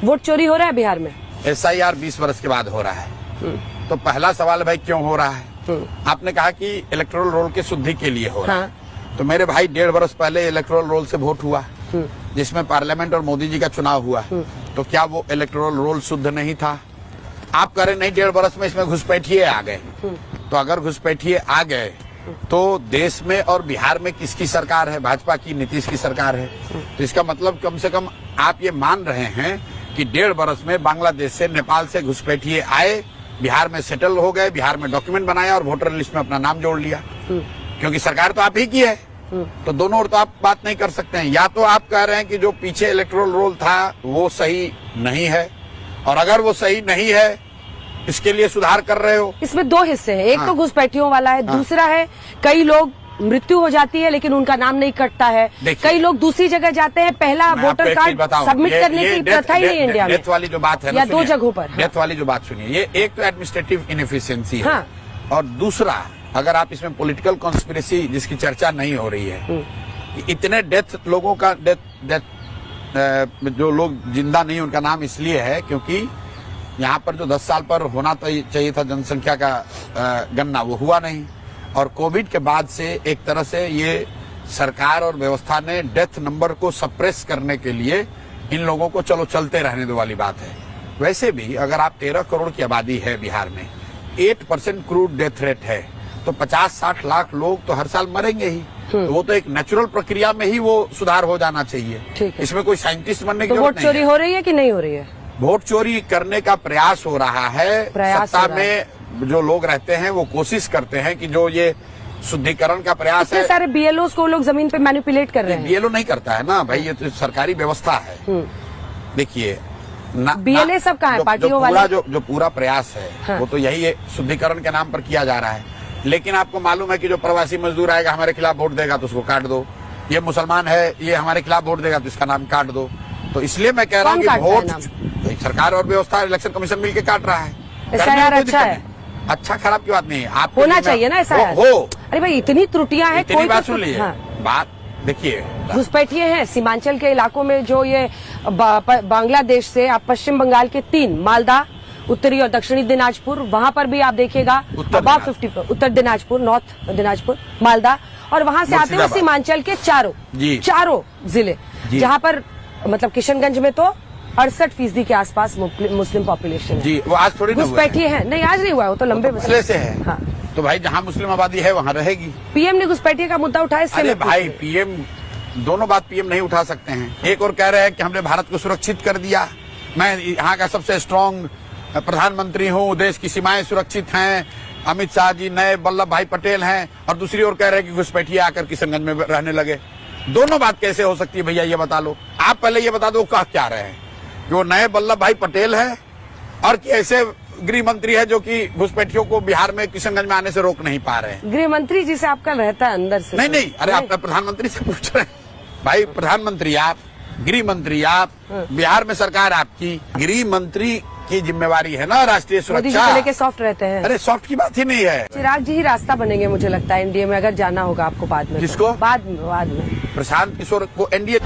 Vote चोरी हो रहा है बिहार में? SIR 20 वर्ष के बाद हो रहा है। तो पहला सवाल भाई क्यों हो रहा है? आपने कहा कि इलेक्टोरल रोल के शुद्धि के लिए हो रहा है। तो मेरे भाई 1.5 वर्ष पहले इलेक्टोरल रोल से वोट हुआ, जिसमें पार्लियामेंट और मोदी जी का चुनाव हुआ। तो क्या वो इलेक्टोरल रोल शुद्ध नहीं था? आप कह रहे नहीं 1.5 वर्ष में इसमें घुसपैठिए आ गए। तो अगर घुसपैठिए आ गए तो देश में और बिहार में किसकी सरकार है? भाजपा की, नीतीश की सरकार है। तो इसका मतलब कम से कम आप ये मान रहे हैं कि 1.5 वर्ष में बांग्लादेश से, नेपाल से घुसपैठिए आए, बिहार में सेटल हो गए, बिहार में डॉक्यूमेंट बनाया और वोटर लिस्ट में अपना नाम जोड़ लिया। क्योंकि सरकार तो आप ही की है। तो दोनों ओर तो आप बात नहीं कर सकते हैं। या तो आप कह रहे हैं कि जो पीछे इलेक्टोरल रोल था वो सही नहीं है, और अगर वो सही नहीं है इसके लिए सुधार कर रहे हो। इसमें 2 हिस्से हैं, एक तो घुसपैठियों वाला है, दूसरा है कई लोग मृत्यु हो जाती है लेकिन उनका नाम नहीं कटता है। कई लोग दूसरी जगह जाते हैं, पहला वोटर कार्ड सबमिट करने की प्रथा ही नहीं इंडिया में। डेथ वाली जो बात है या 2 जगहों पर डेथ वाली जो बात सुनिए, ये एक तो एडमिनिस्ट्रेटिव इनएफिशिएंसी है, और दूसरा अगर आप इसमें पॉलिटिकल कॉन्स्पिरेसी जिसकी चर्चा नहीं हो रही है, इतने डेथ लोगों का जो लोग जिंदा नहीं उनका नाम इसलिए है क्योंकि यहाँ पर जो 10 साल पर होना चाहिए था जनसंख्या का गणना, वो हुआ नहीं। और कोविड के बाद से एक तरह से ये सरकार और व्यवस्था ने डेथ नंबर को सप्रेस करने के लिए इन लोगों को चलो चलते रहने दो वाली बात है। वैसे भी अगर आप 13 करोड़ की आबादी है बिहार में, 8% क्रूड डेथ रेट है, तो 50-60 लाख लोग तो हर साल मरेंगे ही। तो वो तो एक नेचुरल प्रक्रिया में ही वो सुधार हो जाना चाहिए। इसमें कोई साइंटिस्ट बनने की जरूरत नहीं है। वोट चोरी हो रही है कि नहीं हो रही है? वोट चोरी करने का प्रयास हो रहा है। सत्ता में जो लोग रहते हैं वो कोशिश करते हैं कि जो ये शुद्धिकरण का प्रयास है, सारे BLOs को लोग जमीन पे मैनिपुलेट कर रहे हैं। BLO नहीं करता है ना भाई, ये तो सरकारी व्यवस्था है। देखिए BLA सब कहाँ है? पार्टियों वाले जो पूरा प्रयास है वो तो यही शुद्धिकरण के नाम पर किया जा रहा है। लेकिन आपको मालूम है कि जो प्रवासी मजदूर आएगा हमारे खिलाफ वोट देगा तो उसको काट दो, ये मुसलमान है ये हमारे खिलाफ वोट देगा तो इसका नाम काट दो। तो इसलिए मैं कह रहा हूँ कि वोट सरकार और व्यवस्था, इलेक्शन कमिशन मिलके काट रहा है। SIR अच्छा है, अच्छा खराब की बात नहीं है, आप होना चाहिए ना SIR हो। अरे भाई इतनी त्रुटियां हैं, कोई बात सुन लीजिए। बात देखिए, घुसपैठिए हैं सीमांचल के इलाकों में, जो ये बांग्लादेश से आप पश्चिम बंगाल के 3 मालदा, उत्तरी और दक्षिणी दिनाजपुर, वहां पर भी आप देखिएगा अबाव 50, उत्तर दिनाजपुर, नॉर्थ दिनाजपुर, मालदा, और वहां से आते हुए सीमांचल के चारों जिले, जहां पर मतलब किशनगंज में तो 68% के आसपास मुस्लिम पॉपुलेशन जी। वो आज थोड़ी घुसपैठिए हैं, नहीं आज नहीं हुआ, वो तो लंबे मसले से है। हाँ। तो भाई जहाँ मुस्लिम आबादी है वहाँ रहेगी। PM ने घुसपैठिए का मुद्दा उठाया। अरे भाई PM दोनों बात PM नहीं उठा सकते हैं। एक और कह रहे हैं कि हमने भारत को सुरक्षित कर दिया, मैं यहाँ का सबसे स्ट्रांग प्रधानमंत्री हूँ, देश की सीमाएं सुरक्षित हैं, अमित शाह जी नए वल्लभ भाई पटेल हैं, और दूसरी ओर कह रहे हैं कि घुसपैठिए आकर किशनगंज में रहने लगे। दोनों बात कैसे हो सकती है भैया, ये बता लो। आप पहले ये बता दो कह क्या रहे हैं, कि वो नए वल्लभ भाई पटेल है और कि ऐसे गृह मंत्री है जो कि घुसपैठियों को बिहार में किशनगंज में आने से रोक नहीं पा रहे हैं। गृह मंत्री जी से आपका रहता है अंदर से? नहीं, अरे आप प्रधानमंत्री से पूछ रहे हैं भाई, प्रधानमंत्री आप, गृह मंत्री आप, बिहार में सरकार आपकी, गृह मंत्री की जिम्मेवारी है ना राष्ट्रीय सुरक्षा। लेके सॉफ्ट रहते हैं। अरे सॉफ्ट की बात ही नहीं है। चिराग जी ही रास्ता बनेंगे मुझे लगता है NDA में, अगर जाना होगा आपको बाद में। किसको? बाद में प्रशांत किशोर को NDA